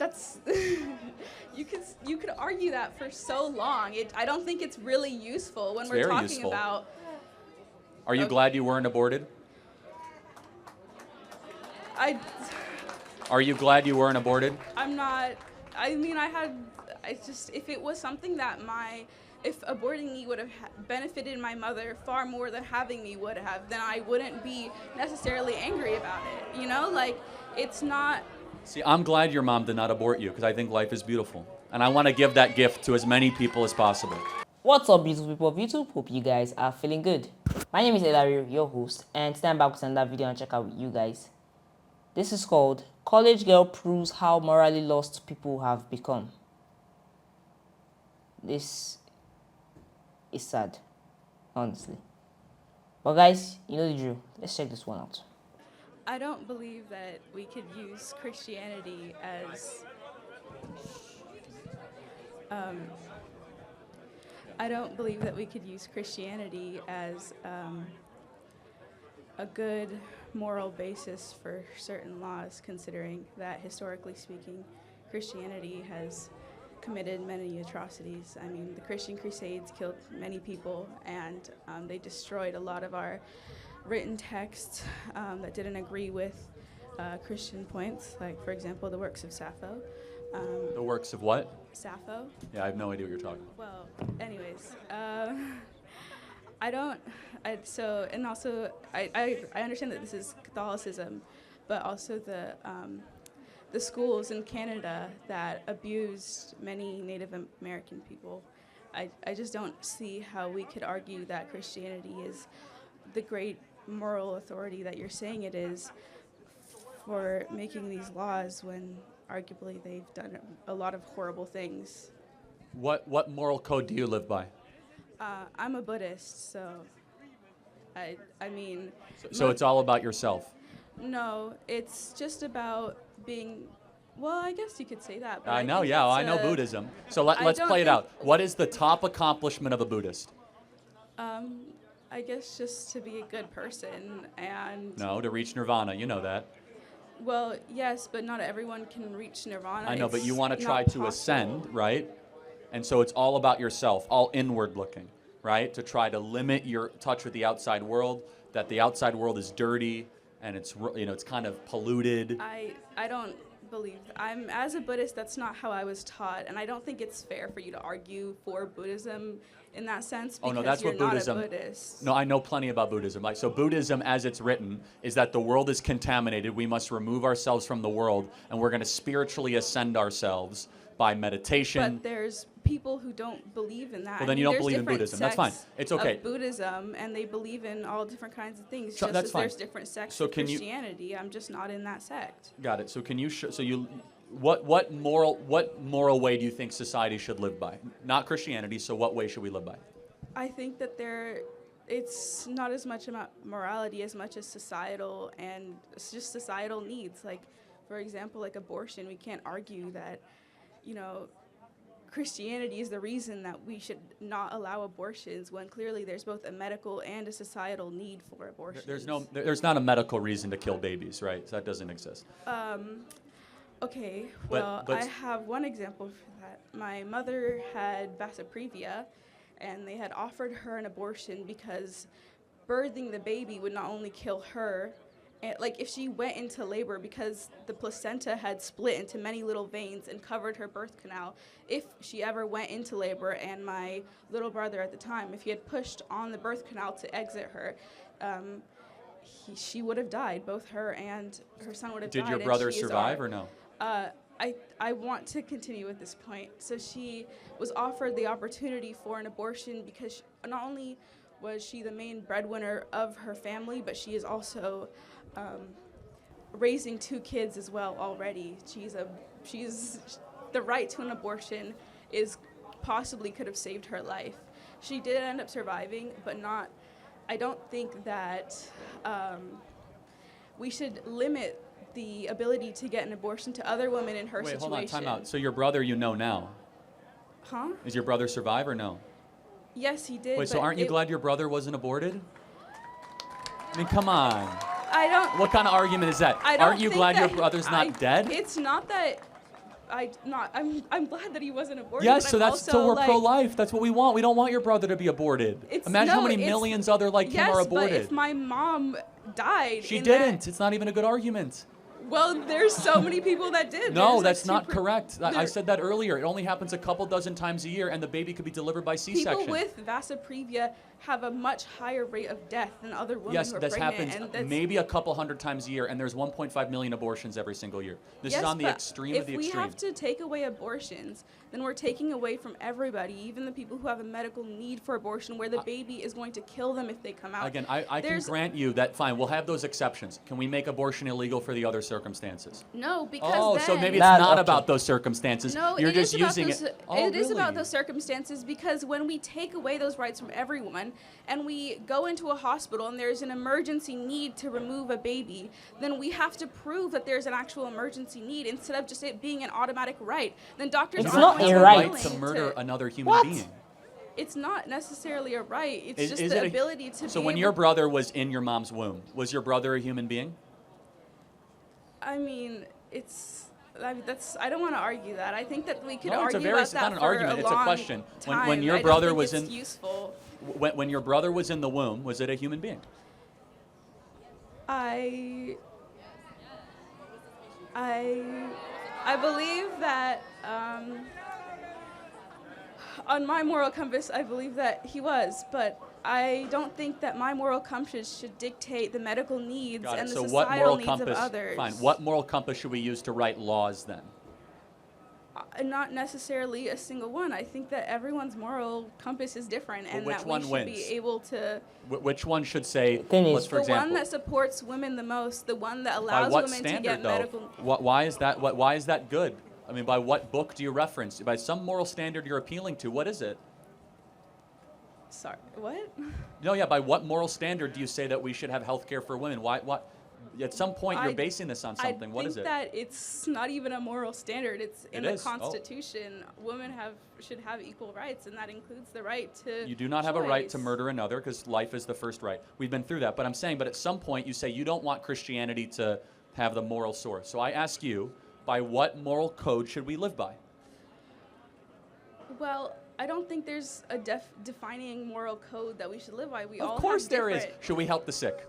That's you could argue that for so long. I don't think it's really useful when It's we're very talking useful. about. Are you glad you weren't aborted? I Are you glad you weren't aborted? I'm not. I mean, I just, if it was something that if aborting me would have benefited my mother far more than having me would have, then I wouldn't be necessarily angry about it. You know, like, it's not. See, I'm glad your mom did not abort you because I think life is beautiful. And I want to give that gift to as many people as possible. What's up, beautiful people of YouTube? Hope you guys are feeling good. My name is Elario, your host, and today I'm back with another video and check out with you guys. This is called College Girl Proves How Morally Lost People Have Become. This is sad, honestly. But guys, you know the drill. Let's check this one out. I don't believe that we could use Christianity as. I don't believe that we could use Christianity as a good moral basis for certain laws, considering that, historically speaking, Christianity has committed many atrocities. I mean, the Christian Crusades killed many people, and they destroyed a lot of our written texts that didn't agree with Christian points, like, for example, the works of Sappho. The works of what? Sappho. Yeah, I have no idea what you're talking about. Well, anyways, I don't. And also, I understand that this is Catholicism, but also the schools in Canada that abused many Native American people. I just don't see how we could argue that Christianity is the great moral authority that you're saying it is for making these laws when arguably they've done a lot of horrible things. What moral code do you live by? I'm a Buddhist, so I mean. So it's all about yourself. No, it's just about being. Well, I guess you could say that. But I know, yeah, I know Buddhism. So let's play it out. What is the top accomplishment of a Buddhist? I guess just to be a good person and. No, to reach nirvana. You know that. Well, yes, but not everyone can reach nirvana. I know, but you want to It's try not to ascend, possible. right? And so it's all about yourself, all inward looking, right? To try to limit your touch with the outside world, that the outside world is dirty and it's kind of polluted. I don't believe as a Buddhist, that's not how I was taught, and I don't think it's fair for you to argue for Buddhism in that sense because Oh no, that's you're what not Buddhism. a Buddhist. No, I know plenty about Buddhism. Like, so Buddhism, as it's written, is that the world is contaminated. We must remove ourselves from the world, and we're going to spiritually ascend ourselves by meditation. But there's people who don't believe in that. Well, then you don't there's believe in different Buddhism. That's fine. sects It's okay. Of Buddhism, and they believe in all different kinds of things. So Just that's as fine. there's different sects So of can you- Christianity. I'm just not in that sect. Got it. So can you what moral way do you think society should live by? Not Christianity. So what way should we live by? I think that it's not as much about morality as much as societal, and it's just societal needs. Like, for example, like abortion, we can't argue that, Christianity is the reason that we should not allow abortions when clearly there's both a medical and a societal need for abortion. There's not a medical reason to kill babies, right? So that doesn't exist. Okay, But- well, I have one example for that. My mother had Vasoprevia, and they had offered her an abortion because birthing the baby would not only kill her, and, like, if she went into labor, because the placenta had split into many little veins and covered her birth canal, if she ever went into labor, and my little brother at the time, if he had pushed on the birth canal to exit her, she would have died. Both her and her son would have died. Did your and brother she is survive our- or no? I want to continue with this point. So she was offered the opportunity for an abortion because not only was she the main breadwinner of her family, but she is also raising 2 kids as well already. The right to an abortion could have saved her life. She did end up surviving, but I don't think that we should limit the ability to get an abortion to other women in her situation. Wait, hold on, time out. So your brother you know now. Huh? Is your brother survive or no? Yes, he did. Wait, so but aren't you glad your brother wasn't aborted? I mean, come on. I don't. What kind of argument is that? I don't Aren't you think glad your that brother's not dead? It's not that. I'm glad that he wasn't aborted. Yes, but so I'm that's also, so we're like, pro-life. That's what we want. We don't want your brother to be aborted. Imagine how many millions other like him are aborted. Yes, but if my mom died, She didn't. It's not even a good argument. Well, there's so many people that did. No, that's not correct. I said that earlier. It only happens a couple dozen times a year, and the baby could be delivered by C-section. People with vasoprevia have a much higher rate of death than other women yes, who are this pregnant. happens maybe a couple hundred times a year, and there's 1.5 million abortions every single year. This is on the extreme of the extreme. If we have to take away abortions, then we're taking away from everybody, even the people who have a medical need for abortion, where the baby is going to kill them if they come out. Again, I can grant you that, fine, we'll have those exceptions. Can we make abortion illegal for the other circumstances? No, because so maybe it's not about those circumstances. No, You're just using it. It is about those circumstances, because when we take away those rights from everyone and we go into a hospital and there's an emergency need to remove a baby, then we have to prove that there's an actual emergency need instead of just it being an automatic right. Then doctors It's aren't not going a to right to murder another human being. It's not necessarily a right. It's just is the it ability to So be when your brother was in your mom's womb, was your brother a human being? I mean, I don't want to argue that. I think that we could argue it's about that not an for argument. a It's a long question. Time. When your I don't brother think was it's in, useful. when your brother was in the womb, was it a human being? I believe that on my moral compass, I believe that he was, but I don't think that my moral compass should dictate the medical needs and the societal needs of others. Fine. What moral compass should we use to write laws then? Not necessarily a single one. I think that everyone's moral compass is different, and that we should be able to. Which one should say? For The example, one that supports women the most, the one that allows women to get medical. Why is that? Why is that good? I mean, by what book do you reference? By some moral standard you're appealing to. What is it? Sorry, what? No, yeah. By what moral standard do you say that we should have health care for women? Why? What? At some point, you're basing this on something. What is it? I think that it's not even a moral standard. It's in the is. Constitution. Women should have equal rights, and that includes the right to. You do not have a right to murder another, because life is the first right. We've been through that. But I'm saying, but at some point, you say you don't want Christianity to have the moral source. So I ask you, by what moral code should we live by? Well, I don't think there's a defining moral code that we should live by. Of course there is. Should we help the sick?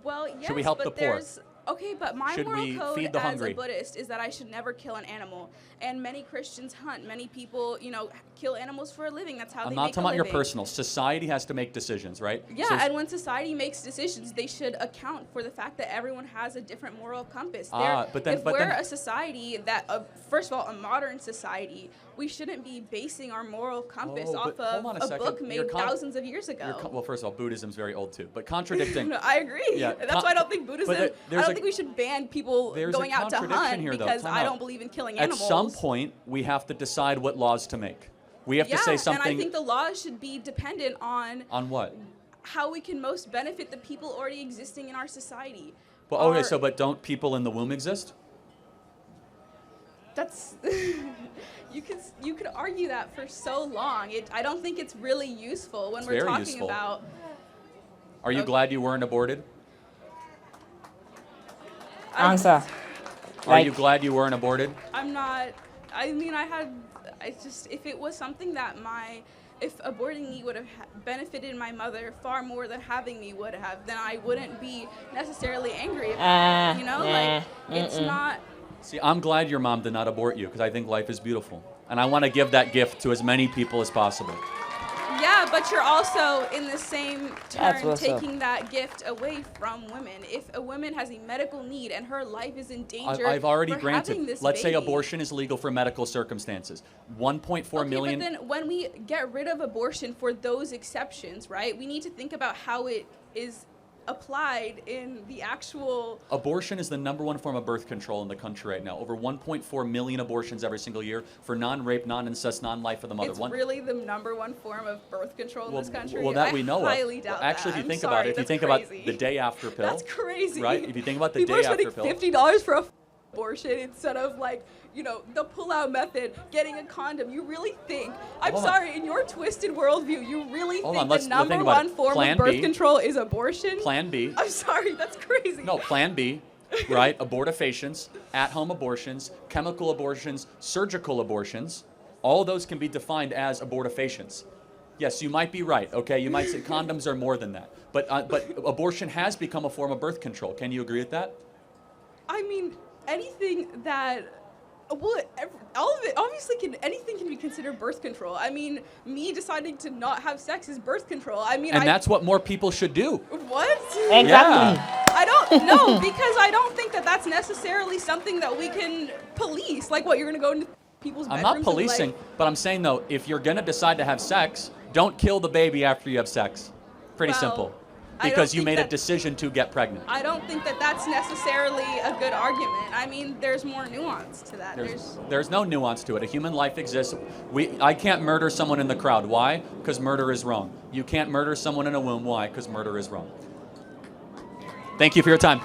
Well, yes, should we help the poor? Okay, but my should moral we code feed the as hungry? a Buddhist is that I should never kill an animal. And many Christians hunt. Many people, kill animals for a living. That's how they make a living. I'm not talking about your personal. Society has to make decisions, right? Yeah, and when society makes decisions, they should account for the fact that everyone has a different moral compass. If we're a society that, first of all, a modern society, we shouldn't be basing our moral compass off of a book made thousands of years ago. Well, first of all, Buddhism's very old too, but contradicting. No, I agree. Yeah, that's why I don't think Buddhism. I don't think we should ban people going out to hunt because I don't believe in killing animals. At some point, we have to decide what laws to make. We have to say something. And I think the laws should be dependent on. On what? How we can most benefit the people already existing in our society. Well, okay, but don't people in the womb exist? That's. You could argue that for so long. I don't think it's really useful when we're talking about. Are you glad you weren't aborted? Answer. Are you glad you weren't aborted? I'm not. I mean, if it was something that if aborting me would have benefited my mother far more than having me would have, then I wouldn't be necessarily angry about it. It's not. See, I'm glad your mom did not abort you, because I think life is beautiful. And I want to give that gift to as many people as possible. Yeah, but you're also in the same turn taking that gift away from women. If a woman has a medical need and her life is in danger, I've already granted. Having this Let's say baby. abortion is legal for medical circumstances. 1.4 million. But then when we get rid of abortion for those exceptions, right? We need to think about how it is applied in the actual. Abortion is the #1 form of birth control in the country right now. Over 1.4 million abortions every single year for non-rape, non-incest, non-life of the mother. It's really the #1 form of birth control in this country. Well, that we know I highly doubt actually, that. if you think about it, if you think about the day after pill. That's crazy. Right? If you think about the day after pill. People are spending $50 for a abortion instead of the pull-out method, getting a condom. You really think? I'm sorry, in your twisted worldview, you really think the #1 form of birth control is abortion? Plan B. I'm sorry, that's crazy. No, Plan B. right? Abortifacients, at-home abortions, chemical abortions, surgical abortions, all those can be defined as abortifacients. Yes, you might be right, okay? You might say condoms are more than that. But abortion has become a form of birth control. Can you agree with that? I mean, anything that, well, all of it, obviously, anything can be considered birth control. I mean, me deciding to not have sex is birth control. I mean, And that's what more people should do. What? Exactly. Yeah. I don't know, because I don't think that that's necessarily something that we can police. Like, what, you're going to go into people's I'm bedrooms not policing, and, like, but I'm saying, though, if you're going to decide to have sex, don't kill the baby after you have sex. Pretty Well, simple. I don't Because you think made a that- decision to get pregnant. I don't think that that's necessarily a good argument. I mean, there's more nuance to that. There's no nuance to it. A human life exists. I can't murder someone in the crowd. Why? Because murder is wrong. You can't murder someone in a womb. Why? Because murder is wrong. Thank you for your time.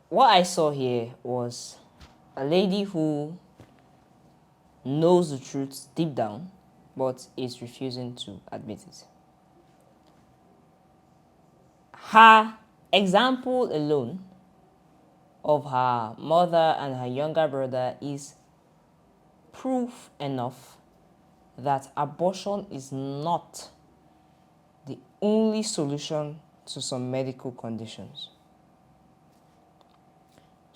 What I saw here was a lady who knows the truth deep down, but is refusing to admit it. Her example alone of her mother and her younger brother is proof enough that abortion is not the only solution to some medical conditions.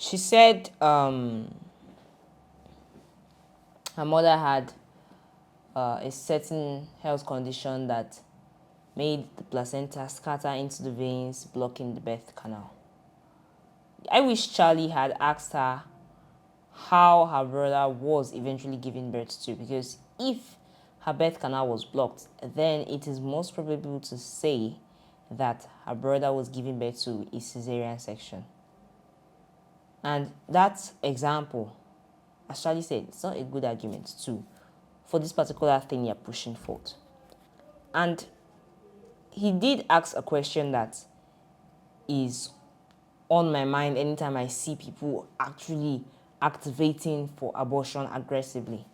She said her mother had a certain health condition that made the placenta scatter into the veins, blocking the birth canal. I wish Charlie had asked her how her brother was eventually giving birth to, because if her birth canal was blocked, then it is most probable to say that her brother was giving birth to a cesarean section. And that example, as Charlie said, it's not a good argument too for this particular thing you're pushing forth. And he did ask a question that is on my mind anytime I see people actually activating for abortion aggressively.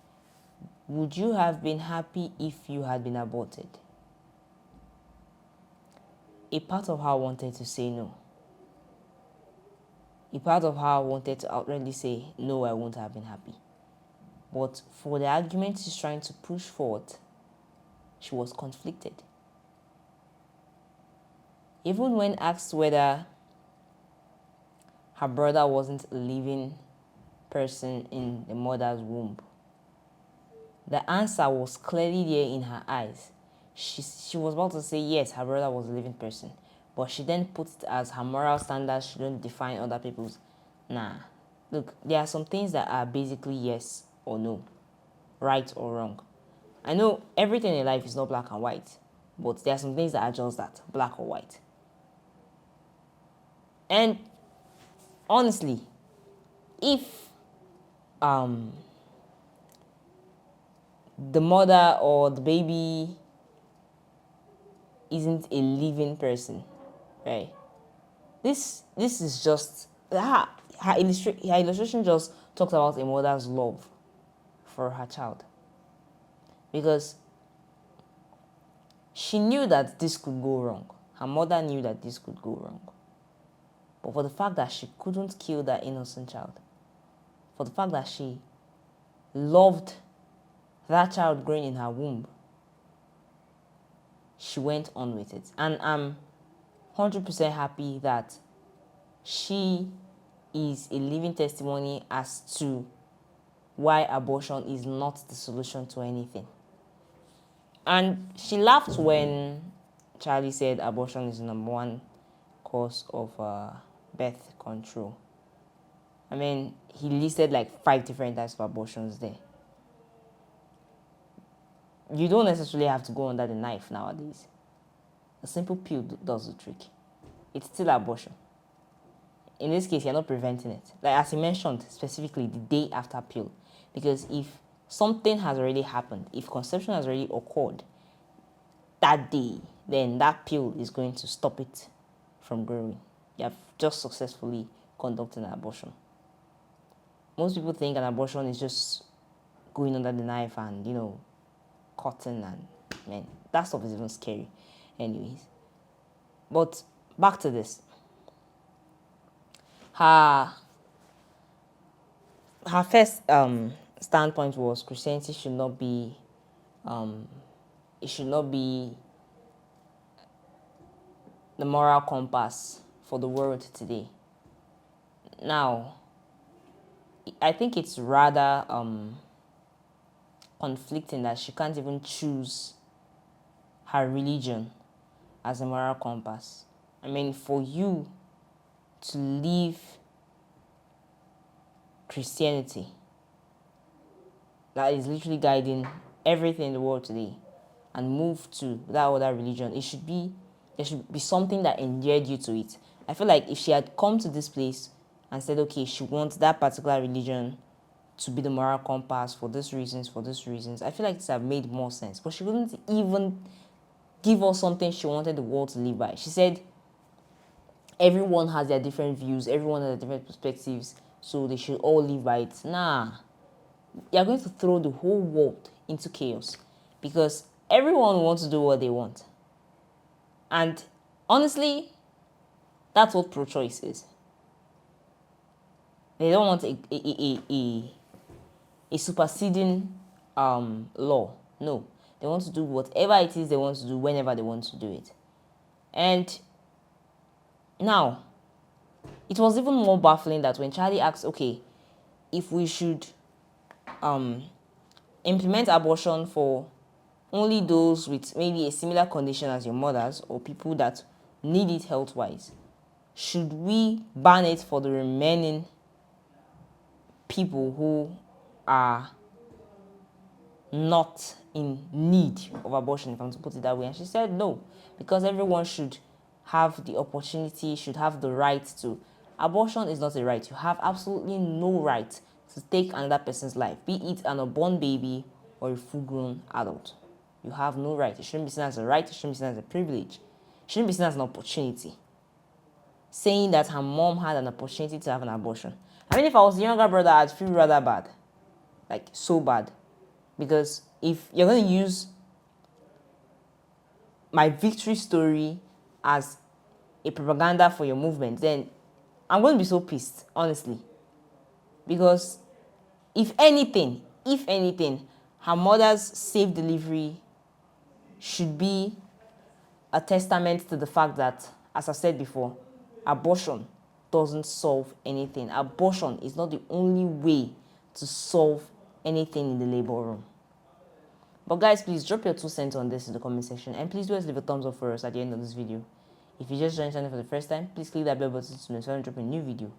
Would you have been happy if you had been aborted? A part of her wanted to say no. A part of her wanted to outrightly say, no, I won't have been happy. But for the argument she's trying to push forward, she was conflicted. Even when asked whether her brother wasn't a living person in the mother's womb, the answer was clearly there in her eyes. She was about to say yes, her brother was a living person, but she then put it as her moral standards shouldn't define other people's. Nah, look, there are some things that are basically yes or no, right or wrong. I know everything in life is not black and white, but there are some things that are just that, black or white. And honestly, if the mother or the baby isn't a living person, right? This is just her illustration just talks about a mother's love for her child, because she knew that this could go wrong. Her mother knew that this could go wrong. But for the fact that she couldn't kill that innocent child, for the fact that she loved that child growing in her womb, she went on with it. And I'm 100% happy that she is a living testimony as to why abortion is not the solution to anything. And she laughed when Charlie said abortion is the number one cause of birth control. I mean, he listed like 5 different types of abortions there. You don't necessarily have to go under the knife nowadays. A simple pill does the trick. It's still abortion. In this case, you're not preventing it. Like as he mentioned, specifically the day after pill. Because if something has already happened, if conception has already occurred that day, then that pill is going to stop it from growing. You have just successfully conducted an abortion. Most people think an abortion is just going under the knife and, cutting, and man, that stuff is even scary anyways. But back to this. Her first standpoint was Christianity should not be it should not be the moral compass for the world today. Now, I think it's rather conflicting that she can't even choose her religion as a moral compass. I mean, for you to leave Christianity that is literally guiding everything in the world today and move to that other religion, there should be something that endeared you to it. I feel like if she had come to this place and said, okay, she wants that particular religion to be the moral compass for these reasons, I feel like this have made more sense. But she wouldn't even give us something she wanted the world to live by. She said everyone has their different views, everyone has their different perspectives, so they should all live by it. Nah, you're going to throw the whole world into chaos because everyone wants to do what they want. And honestly, that's what pro-choice is. They don't want a superseding law. No, they want to do whatever it is they want to do whenever they want to do it. And now, it was even more baffling that when Charlie asked, okay, if we should implement abortion for only those with maybe a similar condition as your mother's or people that need it health-wise, should we ban it for the remaining people who are not in need of abortion, if I'm to put it that way? And she said no, because everyone should have the opportunity, should have the right to. Abortion is not a right. You have absolutely no right to take another person's life, be it an unborn baby or a full-grown adult. You have no right. It shouldn't be seen as a right. It shouldn't be seen as a privilege. It shouldn't be seen as an opportunity. Saying that her mom had an opportunity to have an abortion. I mean, if I was a younger brother, I'd feel rather bad. Like, so bad. Because if you're going to use my victory story as a propaganda for your movement, then I'm going to be so pissed, honestly. Because if anything, her mother's safe delivery should be a testament to the fact that, as I said before, abortion doesn't solve anything. Abortion is not the only way to solve anything in the labor room. But guys, please drop your 2 cents on this in the comment section, and please do leave a thumbs up for us at the end of this video. If you just joined the channel for the first time, please click that bell button to notify when I drop a new video,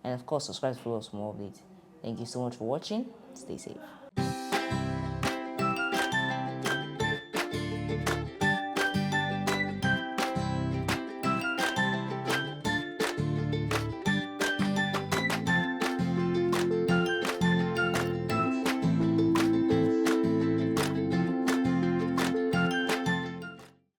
and of course subscribe to follow us for more updates. Thank you so much for watching. Stay safe.